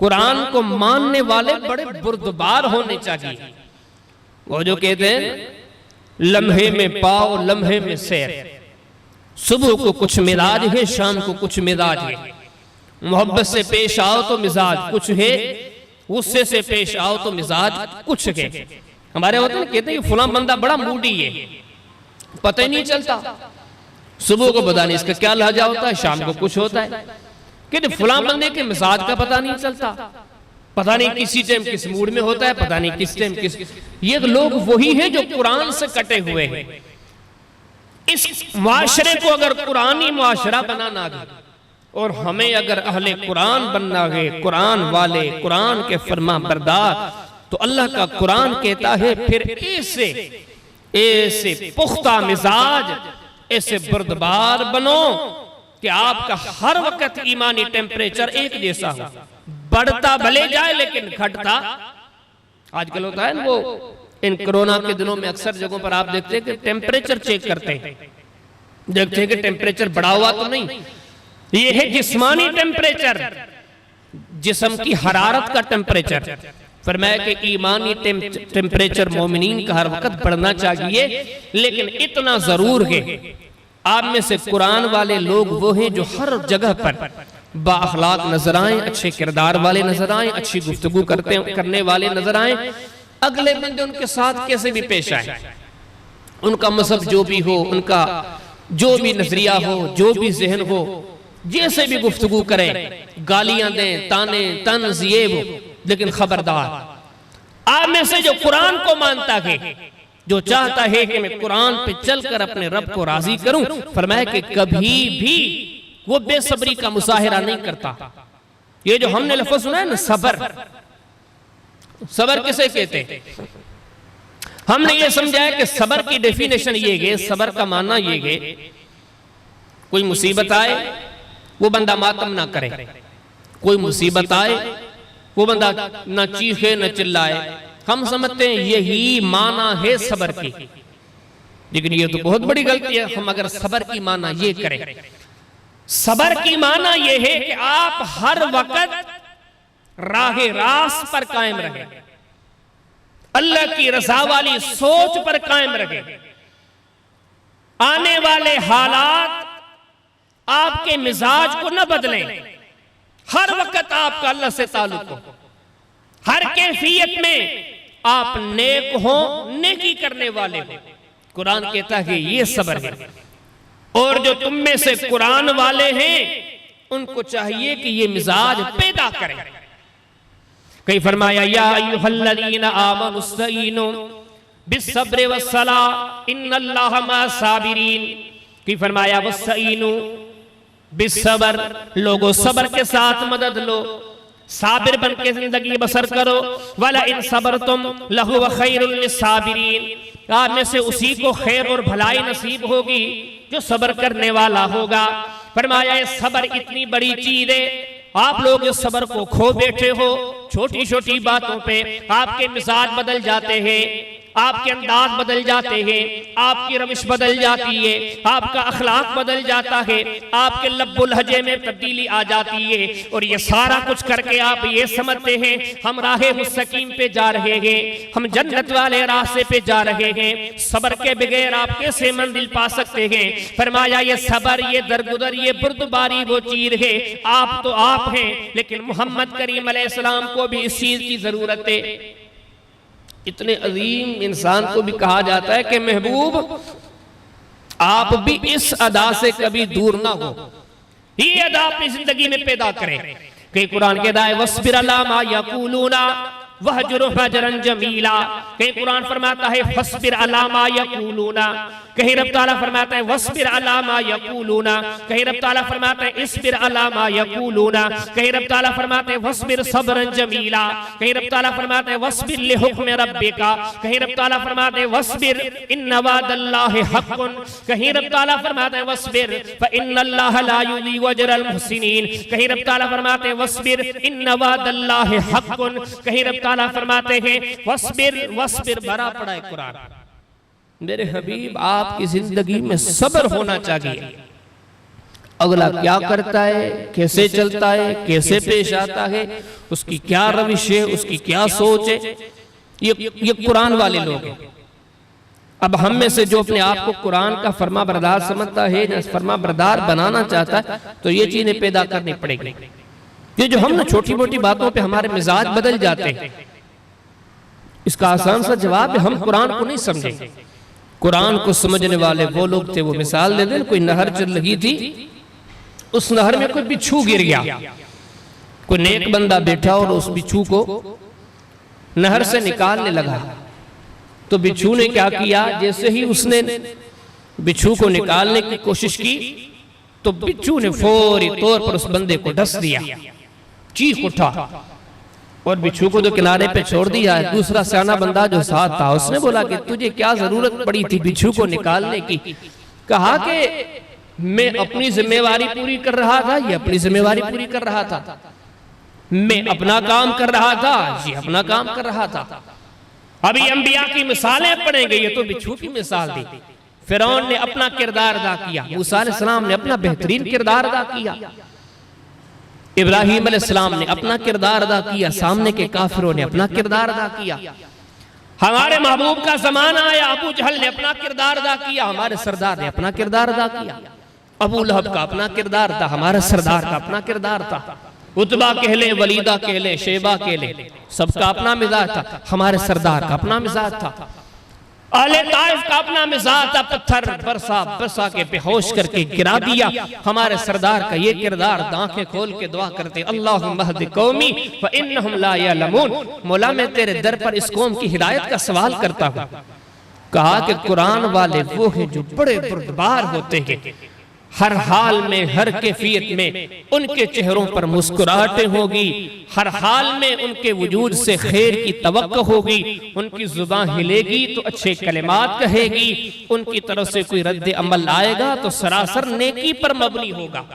कुरान को मानने वाले बड़े बुर्दबार होने चाहिए। वो जो कहते हैं लम्हे में पाओ लम्हे में सैर, सुबह को कुछ मिजाज है शाम को कुछ मिजाज है, मोहब्बत से पेश आओ तो मिजाज कुछ है, गुस्से से पेश आओ तो मिजाज कुछ है। हमारे होते हैं कहते हैं फलां बंदा बड़ा मूडी है, पता ही नहीं चलता, सुबह को पता नहीं इसका क्या लहजा होता है, शाम को कुछ होता है। कहते फलां बंदे के मिजाज का पता नहीं चलता, पता नहीं किसी टाइम किस मूड में होता है, पता नहीं किस टाइम किस। ये लोग वही हैं जो कुरान से कटे हुए हैं। इस मुआशरे को अगर कुरानी मुआशरा बनाना है और हमें अगर अहले कुरान बनना है, कुरान वाले, कुरान के फरमा बरदार, तो अल्लाह का कुरान कहता है फिर ऐसे ऐसे पुख्ता मिजाज, ऐसे बुर्दबार बनो कि आपका हर वक्त ईमानी टेम्परेचर एक जैसा हो, बढ़ता भले जाए लेकिन घटता। आजकल होता है ना वो इन कोरोना के दिनों में अक्सर जगहों पर आप देखते हैं कि टेम्परेचर चेक करते हैं, देखते हैं कि टेम्परेचर बढ़ा हुआ तो नहीं। ये है जिस्मानी टेम्परेचर, जिस्म की हरारत का टेम्परेचर। फरमाया कि ईमानी टेम्परेचर मोमिनीन का हर वक्त बढ़ना चाहिए, लेकिन इतना जरूर है आप में से कुरान वाले लोग वो हैं जो हर जगह पर बाअखलाक नजर आए, अच्छे किरदार वाले नजर आए, अच्छी गुफ्तगू करने वाले नजर आए, अगले बंदे उनके साथ कैसे भी पेश आए, उनका मजहब जो भी हो, उनका जो भी नजरिया हो, जो भी जहन हो, जैसे भी गुफ्तगू करें, गालियां दें, ताने तंज ये वो, लेकिन खबरदार आप में से जो कुरान को मानता है, जो चाहता है कि मैं कुरान पे चलकर अपने रब को राजी करूं, फरमाया कि कभी भी वो बेसब्री का मुजाहिरा नहीं करता। ये जो हमने लफ्ज़ सुना है ना सबर, सबर किसे कहते हैं? हमने ये समझा कि सबर की डेफिनेशन ये है, सबर का माना ये है कोई मुसीबत आए वो बंदा मातम ना करे, कोई मुसीबत आए वो बंदा ना चीखे न चिल्लाए। हम समझते हैं यही माना है सबर की, लेकिन ये तो बहुत बड़ी गलती है। हम अगर सबर की माना ये करें, सबर की माना ये है कि आप हर वक्त राहे रास पर कायम रहे, अल्लाह की रजा वाली सोच पर कायम रहे, आने वाले हालात आपके मिजाज को न बदलें, हर वक्त आपका अल्लाह से ताल्लुक हो, हर कैफियत में आप नेक हो, नेकी करने वाले हो। कुरान कहता है ये सबर है। और जो तुम में से कुरान वाले हैं उनको चाहिए कि ये मिजाज पैदा करें। कई फरमाया या अय्युहल्लज़ीना आमनुस्तईनु बिस्सब्रि वस्सलाह इन्नल्लाहा मअस-साबिरीन। कई फरमाया वस्तईनु बिस्सब्र, लोगों सबर के साथ मदद लो, साबिर बन के जिंदगी बसर करो। वला इन सबरतुम लहुव खैरुल लिस्साबिरीन, आप में से उसी को खैर और भलाई नसीब होगी जो सबर करने वाला होगा। फरमाया ये सबर इतनी बड़ी चीज है, आप लोग इस सबर को खो बैठे हो, छोटी छोटी बातों पे आपके मिजाज बदल जाते हैं, आपके अंदाज बदल जाते हैं, आपकी रविश बदल जाती है, आपका अखलाक बदल जाता है, आपके लब्बुल लहजे में तब्दीली आ जाती है। और ये सारा कुछ करके आप ये समझते हैं हम राहे मुस्तकीम पे जा रहे हैं, हम जन्नत वाले रास्ते पे जा रहे हैं। सबर के बगैर आप कैसे मंजिल पा सकते हैं? फरमाया ये सबर, ये दरगुदर, ये बुर्दबारी वो चीज है। आप तो आप हैं, लेकिन मोहम्मद करीम अलैहिस्सलाम को भी इस चीज की जरूरत है। इतने अजीम इंसान को भी कहा जाता है कि महबूब आप भी इस अदा से कभी दूर ना हो, ये अदा अपनी जिंदगी में पैदा करें। कई कुरान के दाए वस्बिर अला मा यकूलूना वहजुरहुम हजरन जमीला। कहीं कुरान फरमाता है फस्बिर अला मा यकूलूना, कहीं रब ताला फरमाता है वस्बिर अला मा यकूलूना, कहीं रब ताला फरमाता है इस्बिर अला मा यकूलूना, कहीं रब ताला फरमाते हैं वस्बिर सब्रन जमीला, कहीं रब ताला फरमाते हैं वस्बिर लिहुक्म रब्बिका, कहीं रब ताला फरमाते हैं वस्बिर इन्न वअदल्लाहि हक़्क़ुन, कहीं रब ताला फरमाते हैं वस्बिर फ इन्नल्लाहा ला युज़ीउ अजरल मुहसिनीन, कहीं रब ताला फरमाते हैं वस्बिर इन्न वअदल्लाहि हक़्क़ुन, कहीं रब ताला फरमाते हैं वस्बिर वस्बिर। भरा पड़ा है कुरान। मेरे हबीब आपकी जिंदगी में सब्र होना चाहिए, अगला क्या करता है, कैसे चलता है, कैसे पेश आता है, उसकी क्या रविश है, उसकी क्या सोच है, ये कुरान वाले लोग हैं। अब हम में से जो अपने आप को कुरान का फर्मा बरदार समझता है, न फर्मा बरदार बनाना चाहता है, तो ये चीजें पैदा करनी पड़ेगी। ये जो हम ना छोटी मोटी बातों पे हमारे मिजाज बदल जाते हैं, इसका आसान सा जवाब है हम कुरान को नहीं समझे। कुरान को समझने वाले वो लोग थे, वो मिसाल दे दें, कोई नहर चल रही थी, उस नहर में कोई बिच्छू गिर गया, कोई नेक बंदा बैठा और उस बिच्छू को नहर से निकालने लगा, तो बिच्छू ने क्या किया, जैसे ही उसने बिच्छू को निकालने की कोशिश की तो बिच्छू ने फौरी तौर पर उस बंदे को डस दिया, चीख उठा और बिच्छू को तो किनारे पे छोड़ दिया है। दूसरा सियाना बंदा जो साथ था उसने बोला कि तुझे क्या जरूरत पड़ी थी बिच्छू को निकालने की। कहा कि मैं अपनी जिम्मेवारी पूरी कर रहा था, ये अपनी जिम्मेवारी पूरी कर रहा था, मैं अपना काम कर रहा था, ये अपना काम कर रहा था। अभी अंबिया की मिसालें पढ़ेंगे, ये तो बिच्छू की मिसाल दी। फिरौन ने अपना किरदार अदा किया, मूसा अलैहिस्सलाम ने अपना बेहतरीन किरदार अदा किया, इब्राहीम अलैहिस्सलाम ने अपना किरदार अदा किया, सामने के काफिरों ने अपना किरदार अदा किया। हमारे महबूब का जमाना आया, अबू जहल ने अपना किरदार अदा किया, हमारे सरदार ने अपना किरदार अदा किया। अबू लहब का अपना किरदार था, हमारे सरदार का अपना किरदार था। उतबा कह ले, वलीदा कह ले, शेबा कह ले, सबका अपना मिजाज था, हमारे सरदार का अपना मिजाज था। अहले ताइफ का अपना मिजाज था, पत्थर बरसा के बेहोश करके गिरा दिया। हमारे सरदार का ये किरदार, आंखें खोल के दुआ करते, अल्लाहुम्मा हदी कौमी फ इन्नहुम ला यअलमून, मौला मैं तेरे दर पर इस कौम की हिदायत का सवाल करता हूँ। कहा कि कुरान वाले वो हैं जो बड़े बुर्दबार होते हैं, हर हाल में, हर कैफियत में उनके चेहरों पर मुस्कुराहटें होगी, हर हाल में उनके वजूद से खैर की तवक्को होगी, उनकी जुबान हिलेगी तो अच्छे कलिमात कहेगी, उनकी तरफ से कोई रद्द अमल आएगा तो सरासर नेकी पर मबनी होगा।